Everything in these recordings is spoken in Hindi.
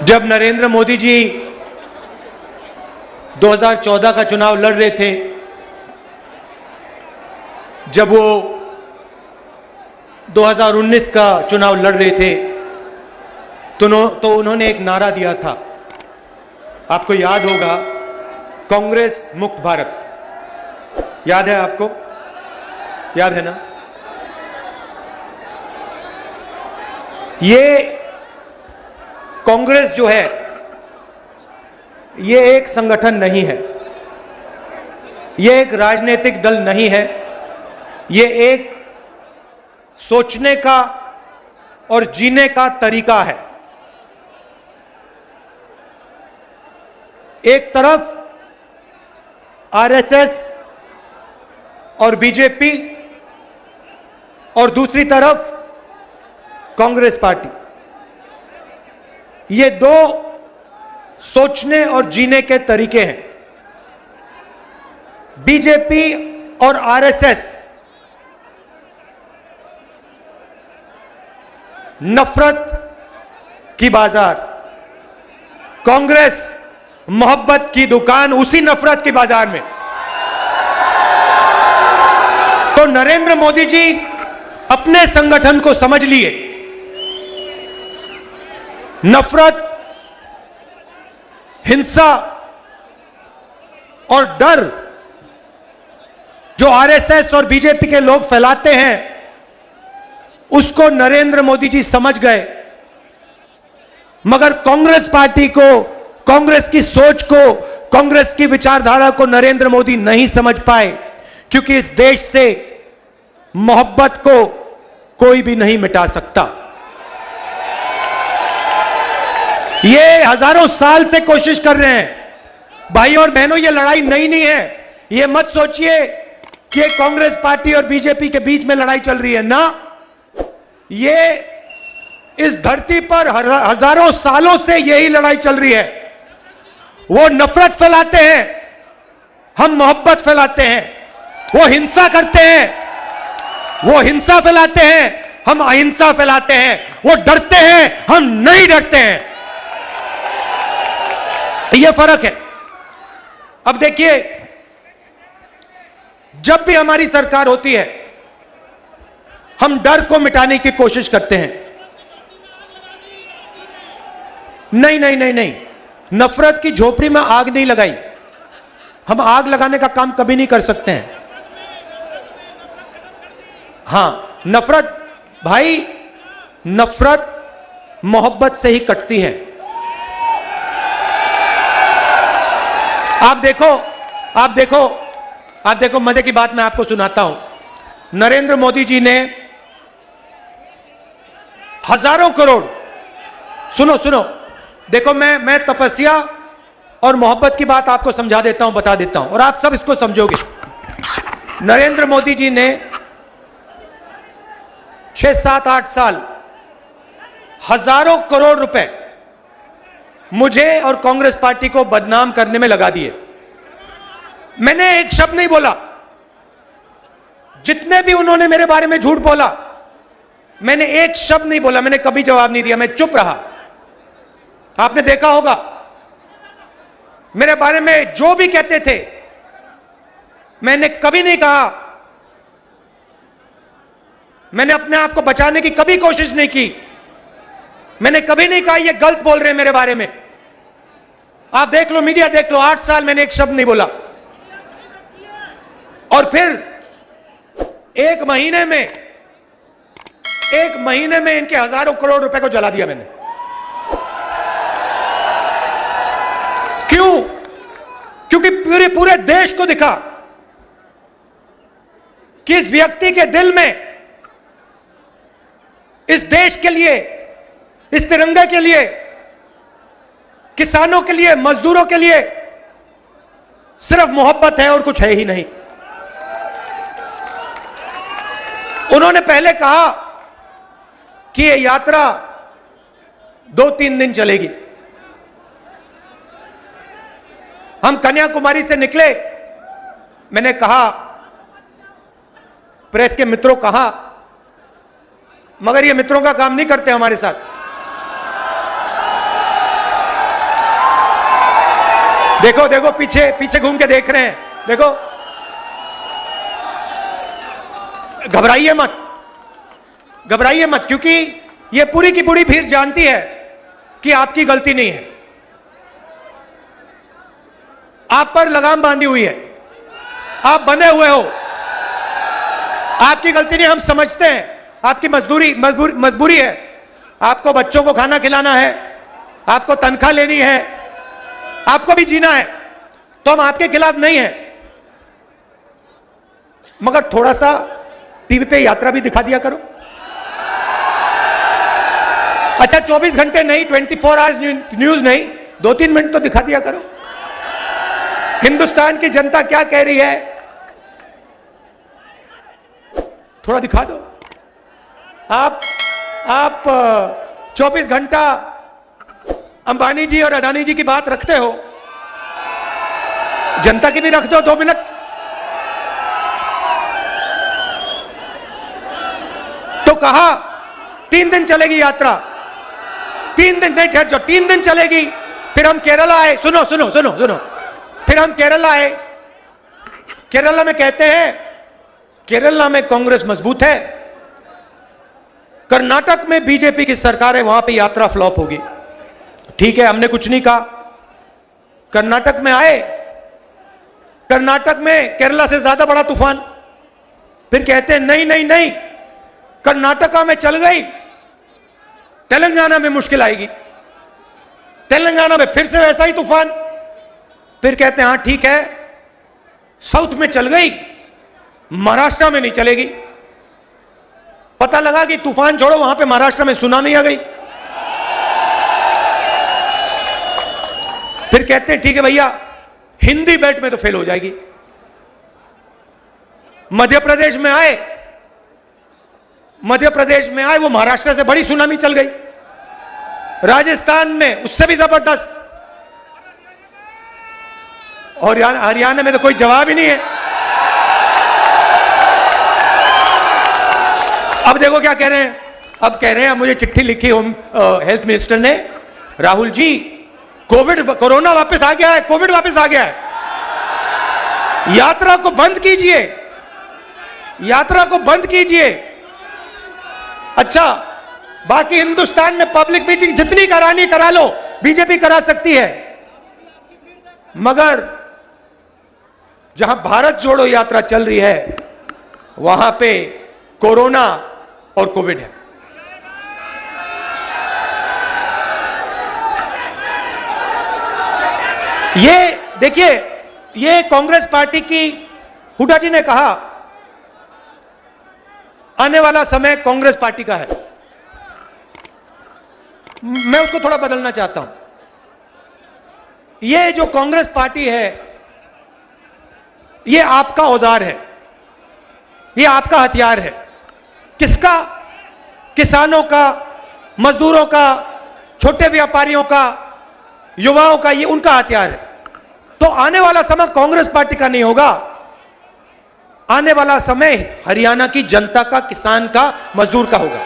जब नरेंद्र मोदी जी 2014 का चुनाव लड़ रहे थे, जब वो 2019 का चुनाव लड़ रहे थे, तो उन्होंने एक नारा दिया था, आपको याद होगा, कांग्रेस मुक्त भारत। याद है आपको? याद है ना? ये कांग्रेस जो है, ये एक संगठन नहीं है, ये एक राजनीतिक दल नहीं है, ये एक सोचने का और जीने का तरीका है। एक तरफ आरएसएस और बीजेपी और दूसरी तरफ कांग्रेस पार्टी, ये दो सोचने और जीने के तरीके हैं। बीजेपी और आरएसएस नफरत की बाजार, कांग्रेस मोहब्बत की दुकान, उसी नफरत की बाजार में। तो नरेंद्र मोदी जी अपने संगठन को समझ लिए, नफरत, हिंसा और डर जो आरएसएस और बीजेपी के लोग फैलाते हैं, उसको नरेंद्र मोदी जी समझ गए। मगर कांग्रेस पार्टी को, कांग्रेस की सोच को, कांग्रेस की विचारधारा को नरेंद्र मोदी नहीं समझ पाए, क्योंकि इस देश से मोहब्बत को कोई भी नहीं मिटा सकता। ये हजारों साल से कोशिश कर रहे हैं। भाई और बहनों, ये लड़ाई नई नहीं है। ये मत सोचिए कि कांग्रेस पार्टी और बीजेपी के बीच में लड़ाई चल रही है ना। ये इस धरती पर हजारों सालों से यही लड़ाई चल रही है। वो नफरत फैलाते हैं, हम मोहब्बत फैलाते हैं। वो हिंसा करते हैं, वो हिंसा फैलाते हैं, हम अहिंसा फैलाते हैं। वो डरते हैं, हम नहीं डरते हैं। ये फर्क है। अब देखिए, जब भी हमारी सरकार होती है, हम डर को मिटाने की कोशिश करते हैं। नहीं नहीं नहीं नहीं, नफरत की झोपड़ी में आग नहीं लगाई। हम आग लगाने का काम कभी नहीं कर सकते हैं। हां, नफरत, भाई, नफरत मोहब्बत से ही कटती है। आप देखो, मजे की बात मैं आपको सुनाता हूं। नरेंद्र मोदी जी ने हजारों करोड़, सुनो, देखो, मैं तपस्या और मोहब्बत की बात आपको समझा देता हूं, बता देता हूं, और आप सब इसको समझोगे। नरेंद्र मोदी जी ने 6, 7, 8 साल हजारों करोड़ रुपए मुझे और कांग्रेस पार्टी को बदनाम करने में लगा दिए। मैंने एक शब्द नहीं बोला। जितने भी उन्होंने मेरे बारे में झूठ बोला, मैंने एक शब्द नहीं बोला, मैंने कभी जवाब नहीं दिया, मैं चुप रहा। आपने देखा होगा, मेरे बारे में जो भी कहते थे, मैंने कभी नहीं कहा, मैंने अपने आप को बचाने की कभी कोशिश नहीं की। मैंने कभी नहीं कहा ये गलत बोल रहे हैं मेरे बारे में। आप देख लो, मीडिया देख लो, 8 साल मैंने एक शब्द नहीं बोला। और फिर एक महीने में इनके हजारों करोड़ रुपए को जला दिया मैंने। क्यों? क्योंकि पूरे देश को दिखा कि इस व्यक्ति के दिल में, इस देश के लिए, इस तिरंगे के लिए, किसानों के लिए, मजदूरों के लिए सिर्फ मोहब्बत है और कुछ है ही नहीं। उन्होंने पहले कहा कि यह यात्रा 2-3 दिन चलेगी। हम कन्याकुमारी से निकले, मैंने कहा, प्रेस के मित्रों कहा, मगर ये मित्रों का काम नहीं करते हमारे साथ। देखो देखो, पीछे पीछे घूम के देख रहे हैं, देखो। घबराइए मत, घबराइए मत, क्योंकि ये पूरी की पूरी भीड़ जानती है कि आपकी गलती नहीं है। आप पर लगाम बांधी हुई है, आप बंधे हुए हो। आपकी गलती नहीं, हम समझते हैं आपकी मजबूरी है। आपको बच्चों को खाना खिलाना है, आपको तनख्वाह लेनी है, आपको भी जीना है, तो हम आपके खिलाफ नहीं हैं। मगर थोड़ा सा टीवी पे यात्रा भी दिखा दिया करो। अच्छा, 24 घंटे नहीं, 24 आवर्स न्यूज नहीं, 2-3 मिनट तो दिखा दिया करो। हिंदुस्तान की जनता क्या कह रही है, थोड़ा दिखा दो। आप 24 घंटा अंबानी जी और अडानी जी की बात रखते हो, जनता की भी रख दो 2 मिनट। तो कहा 3 दिन चलेगी यात्रा, 3 दिन नहीं, ठहर जाओ, 3 दिन चलेगी। फिर हम केरला आए, सुनो सुनो सुनो सुनो, फिर हम केरला आए। केरला में कहते हैं केरला में कांग्रेस मजबूत है, कर्नाटक में बीजेपी की सरकार है, वहां पे यात्रा फ्लॉप होगी। ठीक है, हमने कुछ नहीं कहा। कर्नाटक में आए, कर्नाटक में केरला से ज्यादा बड़ा तूफान। फिर कहते हैं नहीं नहीं नहीं, कर्नाटका में चल गई, तेलंगाना में मुश्किल आएगी, तेलंगाना में फिर से वैसा ही तूफान। फिर कहते हैं हाँ ठीक है, साउथ में चल गई, महाराष्ट्र में नहीं चलेगी। पता लगा कि तूफान छोड़ो, वहां पे महाराष्ट्र में सुनामी आ गई। फिर कहते हैं ठीक है भैया, हिंदी बेल्ट में तो फेल हो जाएगी। मध्य प्रदेश में आए, मध्य प्रदेश में आए, वो महाराष्ट्र से बड़ी सुनामी चल गई। राजस्थान में उससे भी जबरदस्त, और हरियाणा में तो कोई जवाब ही नहीं है। अब देखो क्या कह रहे हैं, अब कह रहे हैं, मुझे चिट्ठी लिखी होम हेल्थ मिनिस्टर ने, राहुल जी कोरोना वापस आ गया है, कोविड वापस आ गया है, यात्रा को बंद कीजिए, यात्रा को बंद कीजिए। अच्छा, बाकी हिंदुस्तान में पब्लिक मीटिंग जितनी करानी करा लो, बीजेपी करा सकती है, मगर जहां भारत जोड़ो यात्रा चल रही है, वहां पे कोरोना और कोविड है। ये देखिए, ये कांग्रेस पार्टी की, हुड्डा जी ने कहा आने वाला समय कांग्रेस पार्टी का है। मैं उसको थोड़ा बदलना चाहता हूं। ये जो कांग्रेस पार्टी है, ये आपका औजार है, ये आपका हथियार है। किसका? किसानों का, मजदूरों का, छोटे व्यापारियों का, युवाओं का, ये उनका हथियार है। तो आने वाला समय कांग्रेस पार्टी का नहीं होगा, आने वाला समय हरियाणा की जनता का, किसान का, मजदूर का होगा।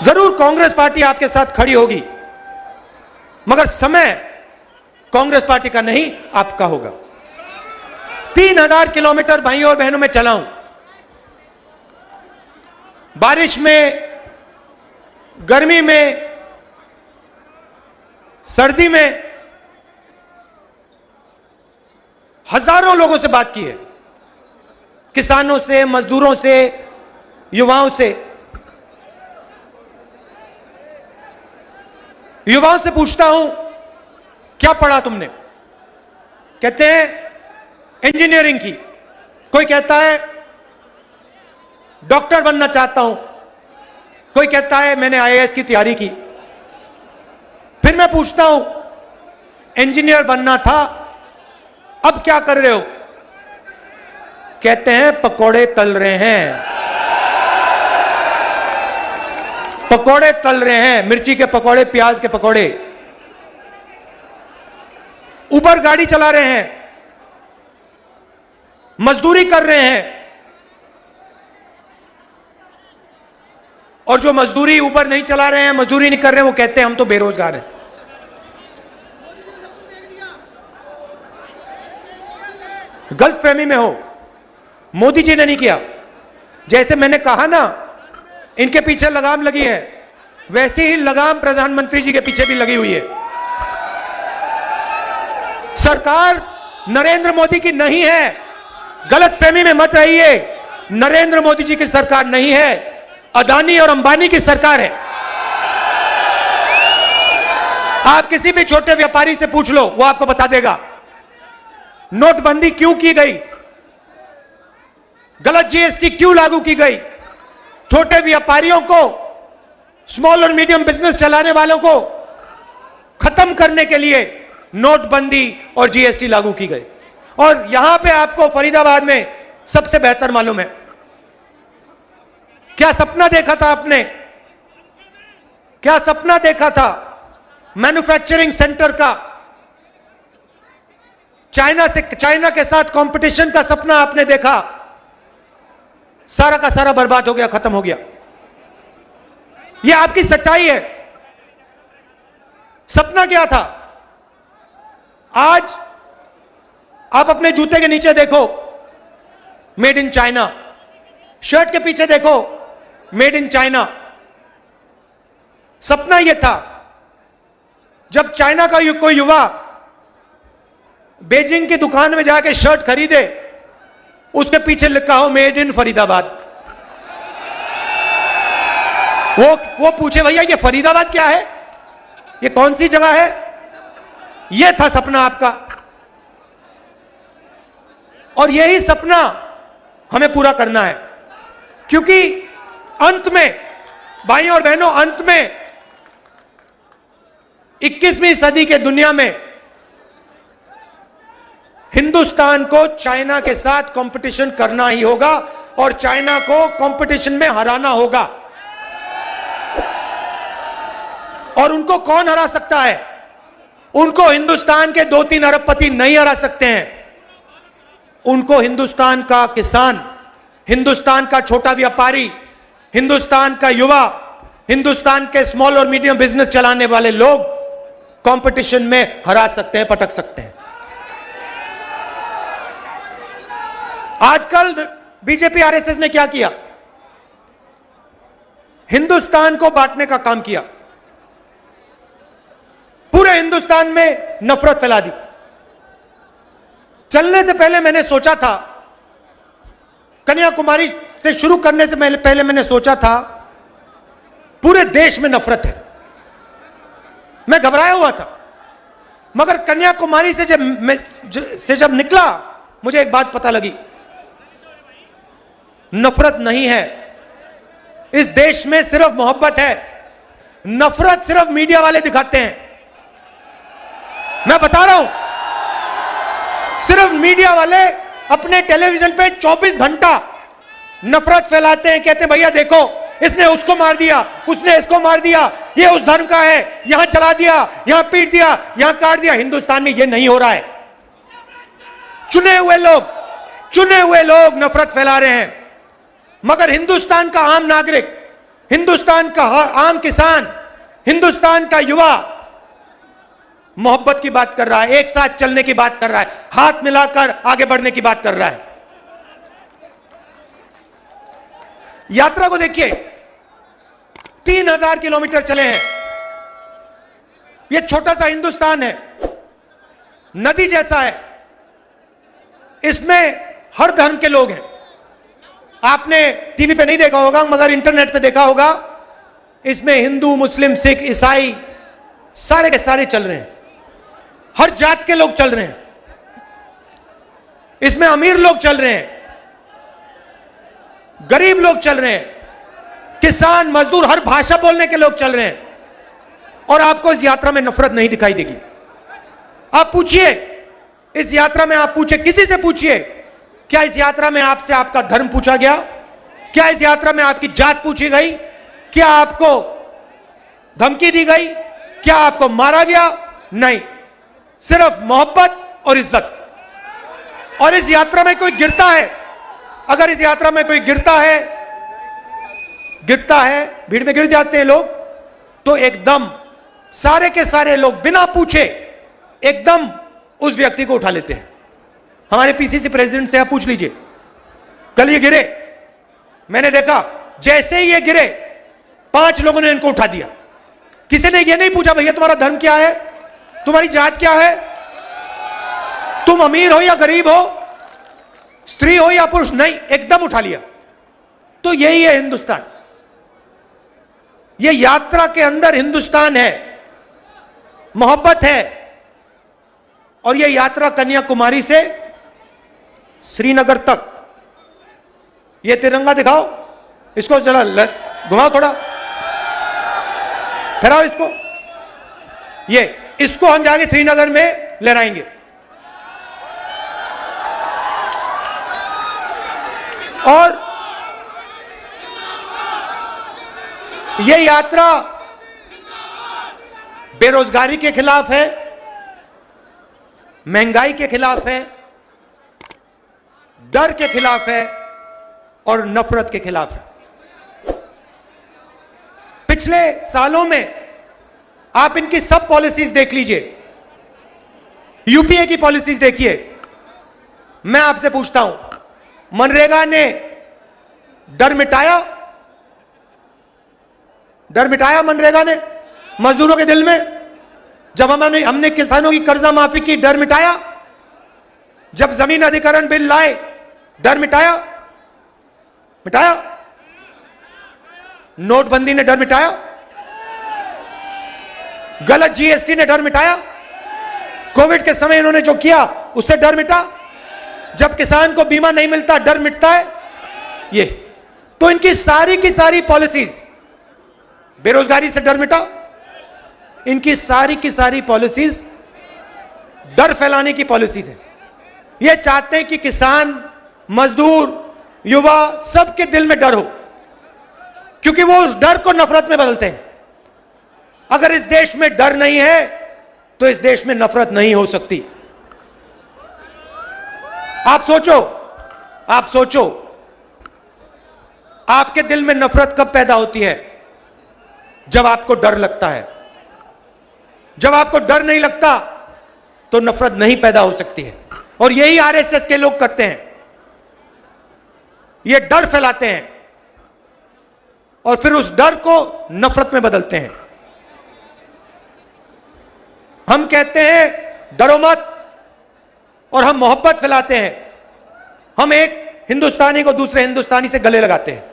जरूर कांग्रेस पार्टी आपके साथ खड़ी होगी, मगर समय कांग्रेस पार्टी का नहीं, आपका होगा। 3000 किलोमीटर भाइयों और बहनों में चला हूं, बारिश में, गर्मी में, सर्दी में, हजारों लोगों से बात की है, किसानों से, मजदूरों से, युवाओं से। युवाओं से पूछता हूं क्या पढ़ा तुमने, कहते हैं इंजीनियरिंग की, कोई कहता है डॉक्टर बनना चाहता हूं, कोई कहता है मैंने आईएएस की तैयारी की। फिर मैं पूछता हूं इंजीनियर बनना था, अब क्या कर रहे हो, कहते हैं पकोड़े तल रहे हैं, पकोड़े तल रहे हैं, मिर्ची के पकोड़े, प्याज के पकोड़े। ऊबर गाड़ी चला रहे हैं, मजदूरी कर रहे हैं, और जो मजदूरी ऊपर नहीं चला रहे हैं, मजदूरी नहीं कर रहे हैं, वो कहते हैं हम तो बेरोजगार हैं। गलतफहमी में हो, मोदी जी ने नहीं किया। जैसे मैंने कहा ना, इनके पीछे लगाम लगी है, वैसी ही लगाम प्रधानमंत्री जी के पीछे भी लगी हुई है। सरकार नरेंद्र मोदी की नहीं है, गलतफहमी में मत रहिए। नरेंद्र मोदी जी की सरकार नहीं है, अदानी और अंबानी की सरकार है। आप किसी भी छोटे व्यापारी से पूछ लो, वो आपको बता देगा नोटबंदी क्यों की गई, गलत जीएसटी क्यों लागू की गई। छोटे व्यापारियों को, स्मॉल और मीडियम बिजनेस चलाने वालों को खत्म करने के लिए नोटबंदी और जीएसटी लागू की गई। और यहां पे आपको फरीदाबाद में सबसे बेहतर मालूम है, क्या सपना देखा था आपने, क्या सपना देखा था मैन्युफैक्चरिंग सेंटर का, चाइना के साथ कंपटीशन का सपना आपने देखा, सारा का सारा बर्बाद हो गया, खत्म हो गया। यह आपकी सच्चाई है। सपना क्या था? आज आप अपने जूते के नीचे देखो मेड इन चाइना, शर्ट के पीछे देखो मेड इन चाइना। सपना यह था जब चाइना का कोई युवा बीजिंग की दुकान में जाके शर्ट खरीदे, उसके पीछे लिखा हो मेड इन फरीदाबाद। वो पूछे भैया ये फरीदाबाद क्या है, ये कौन सी जगह है? ये था सपना आपका। और यही सपना हमें पूरा करना है, क्योंकि अंत में भाइयों और बहनों, अंत में 21वीं सदी के दुनिया में हिंदुस्तान को चाइना के साथ कंपटीशन करना ही होगा और चाइना को कंपटीशन में हराना होगा। और उनको कौन हरा सकता है? उनको हिंदुस्तान के 2-3 अरबपति नहीं हरा सकते हैं। उनको हिंदुस्तान का किसान, हिंदुस्तान का छोटा व्यापारी, हिंदुस्तान का युवा, हिंदुस्तान के स्मॉल और मीडियम बिजनेस चलाने वाले लोग कंपटीशन में हरा सकते हैं, पटक सकते हैं। आजकल बीजेपी आरएसएस ने क्या किया? हिंदुस्तान को बांटने का काम किया, पूरे हिंदुस्तान में नफरत फैला दी। चलने से पहले मैंने सोचा था, कन्याकुमारी से शुरू करने से पहले मैंने सोचा था पूरे देश में नफरत है, मैं घबराया हुआ था। मगर कन्याकुमारी से जब निकला, मुझे एक बात पता लगी, नफरत नहीं है इस देश में, सिर्फ मोहब्बत है। नफरत सिर्फ मीडिया वाले दिखाते हैं। मैं बता रहा हूं, सिर्फ मीडिया वाले अपने टेलीविजन पे 24 घंटा नफरत फैलाते हैं, कहते हैं भैया देखो इसने उसको मार दिया, उसने इसको मार दिया, ये उस धर्म का है, यहां चला दिया, यहां पीट दिया, यहां काट दिया। हिंदुस्तान में ये नहीं हो रहा है। चुने हुए लोग नफरत फैला रहे हैं, मगर हिंदुस्तान का आम नागरिक, हिंदुस्तान का आम किसान, हिंदुस्तान का युवा मोहब्बत की बात कर रहा है, एक साथ चलने की बात कर रहा है, हाथ मिलाकर आगे बढ़ने की बात कर रहा है। यात्रा को देखिए, 3000 किलोमीटर चले हैं। यह छोटा सा हिंदुस्तान है, नदी जैसा है, इसमें हर धर्म के लोग हैं। आपने टीवी पे नहीं देखा होगा, मगर इंटरनेट पे देखा होगा। इसमें हिंदू, मुस्लिम, सिख, ईसाई सारे के सारे चल रहे हैं, हर जात के लोग चल रहे हैं। इसमें अमीर लोग चल रहे हैं, गरीब लोग चल रहे हैं, किसान, मजदूर, हर भाषा बोलने के लोग चल रहे हैं। और आपको इस यात्रा में नफरत नहीं दिखाई देगी। आप पूछिए, इस यात्रा में आप पूछिए, किसी से पूछिए, क्या इस यात्रा में आपसे आपका धर्म पूछा गया? क्या इस यात्रा में आपकी जात पूछी गई? क्या आपको धमकी दी गई? क्या आपको मारा गया? नहीं, सिर्फ मोहब्बत और इज्जत। और इस यात्रा में कोई गिरता है, अगर इस यात्रा में कोई गिरता है, भीड़ में गिर जाते हैं लोग, तो एकदम सारे के सारे लोग बिना पूछे एकदम उस व्यक्ति को उठा लेते हैं। हमारे पीसीसी प्रेसिडेंट से आप पूछ लीजिए, कल ये गिरे, मैंने देखा जैसे ही ये गिरे 5 लोगों ने इनको उठा दिया। किसी ने ये नहीं पूछा भैया तुम्हारा धर्म क्या है, तुम्हारी जात क्या है, तुम अमीर हो या गरीब हो, स्त्री हो या पुरुष, नहीं, एकदम उठा लिया। तो यही है हिंदुस्तान। ये यात्रा के अंदर हिंदुस्तान है, मोहब्बत है। और ये यात्रा कन्याकुमारी से श्रीनगर तक, ये तिरंगा दिखाओ, इसको जरा घुमाओ, थोड़ा फहराओ इसको, ये इसको हम जाके श्रीनगर में लहराएंगे। और ये यात्रा बेरोजगारी के खिलाफ है, महंगाई के खिलाफ है, डर के खिलाफ है और नफरत के खिलाफ है। पिछले सालों में आप इनकी सब पॉलिसीज देख लीजिए, यूपीए की पॉलिसीज देखिए। मैं आपसे पूछता हूं, मनरेगा ने डर मिटाया? डर मिटाया मनरेगा ने मजदूरों के दिल में? जब हमने किसानों की कर्जा माफी की, डर मिटाया? जब जमीन अधिग्रहण बिल लाए, डर मिटाया? मिटाया? नोटबंदी ने डर मिटाया? गलत जीएसटी ने डर मिटाया? कोविड के समय इन्होंने जो किया उससे डर मिटा? जब किसान को बीमा नहीं मिलता डर मिटता है? ये तो इनकी सारी की सारी पॉलिसीज, बेरोजगारी से डर मिटा, इनकी सारी की सारी पॉलिसीज डर फैलाने की पॉलिसीज है। ये चाहते हैं कि किसान, मजदूर, युवा सबके दिल में डर हो, क्योंकि वो उस डर को नफरत में बदलते हैं। अगर इस देश में डर नहीं है तो इस देश में नफरत नहीं हो सकती। आप सोचो, आपके दिल में नफरत कब पैदा होती है? जब आपको डर लगता है। जब आपको डर नहीं लगता तो नफरत नहीं पैदा हो सकती है। और यही आरएसएस के लोग करते हैं, ये डर फैलाते हैं और फिर उस डर को नफरत में बदलते हैं। हम कहते हैं डरो मत, और हम मोहब्बत फैलाते हैं। हम एक हिंदुस्तानी को दूसरे हिंदुस्तानी से गले लगाते हैं,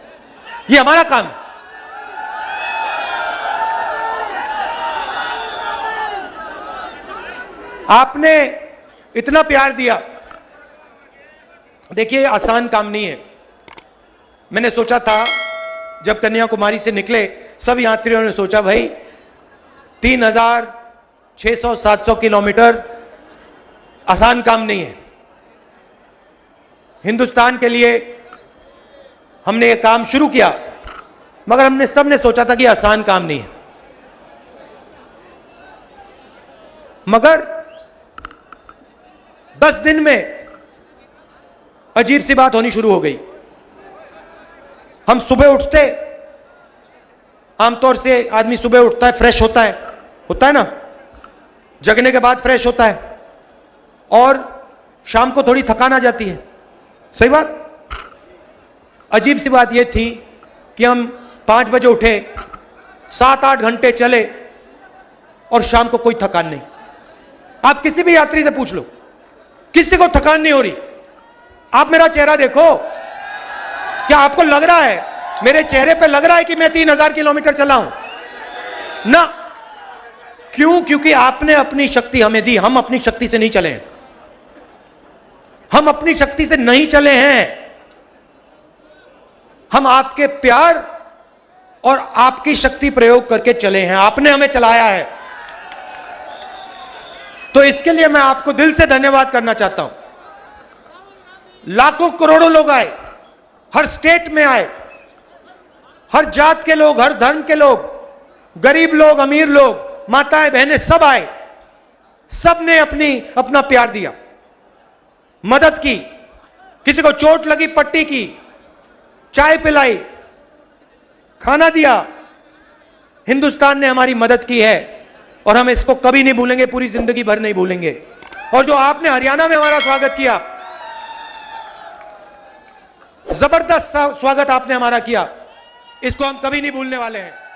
ये हमारा काम है। आपने इतना प्यार दिया, देखिए आसान काम नहीं है। मैंने सोचा था जब कन्याकुमारी से निकले, सब यात्रियों ने सोचा भाई 3600-700 किलोमीटर आसान काम नहीं है। हिंदुस्तान के लिए हमने ये काम शुरू किया, मगर हमने सबने सोचा था कि आसान काम नहीं है। मगर 10 दिन में अजीब सी बात होनी शुरू हो गई। हम सुबह उठते, आमतौर से आदमी सुबह उठता है, फ्रेश होता है ना, जगने के बाद फ्रेश होता है, और शाम को थोड़ी थकान आ जाती है, सही बात। अजीब सी बात यह थी कि हम 5 बजे उठे, 7-8 घंटे चले और शाम को कोई थकान नहीं। आप किसी भी यात्री से पूछ लो, किसी को थकान नहीं हो रही। आप मेरा चेहरा देखो, क्या आपको लग रहा है, मेरे चेहरे पे लग रहा है कि मैं 3000 किलोमीटर चला हूं? ना। क्यों? क्योंकि आपने अपनी शक्ति हमें दी, हम अपनी शक्ति से नहीं चले हैं। हम अपनी शक्ति से नहीं चले हैं, हम आपके प्यार और आपकी शक्ति प्रयोग करके चले हैं। आपने हमें चलाया है, तो इसके लिए मैं आपको दिल से धन्यवाद करना चाहता हूं। लाखों करोड़ों लोग आए, हर स्टेट में आए, हर जात के लोग, हर धर्म के लोग, गरीब लोग, अमीर लोग, माताएं बहनें, सब आए। सब ने अपना प्यार दिया, मदद की। किसी को चोट लगी, पट्टी की, चाय पिलाई, खाना दिया। हिंदुस्तान ने हमारी मदद की है और हम इसको कभी नहीं भूलेंगे, पूरी जिंदगी भर नहीं भूलेंगे। और जो आपने हरियाणा में हमारा स्वागत किया, जबरदस्त स्वागत आपने हमारा किया, इसको हम कभी नहीं भूलने वाले हैं।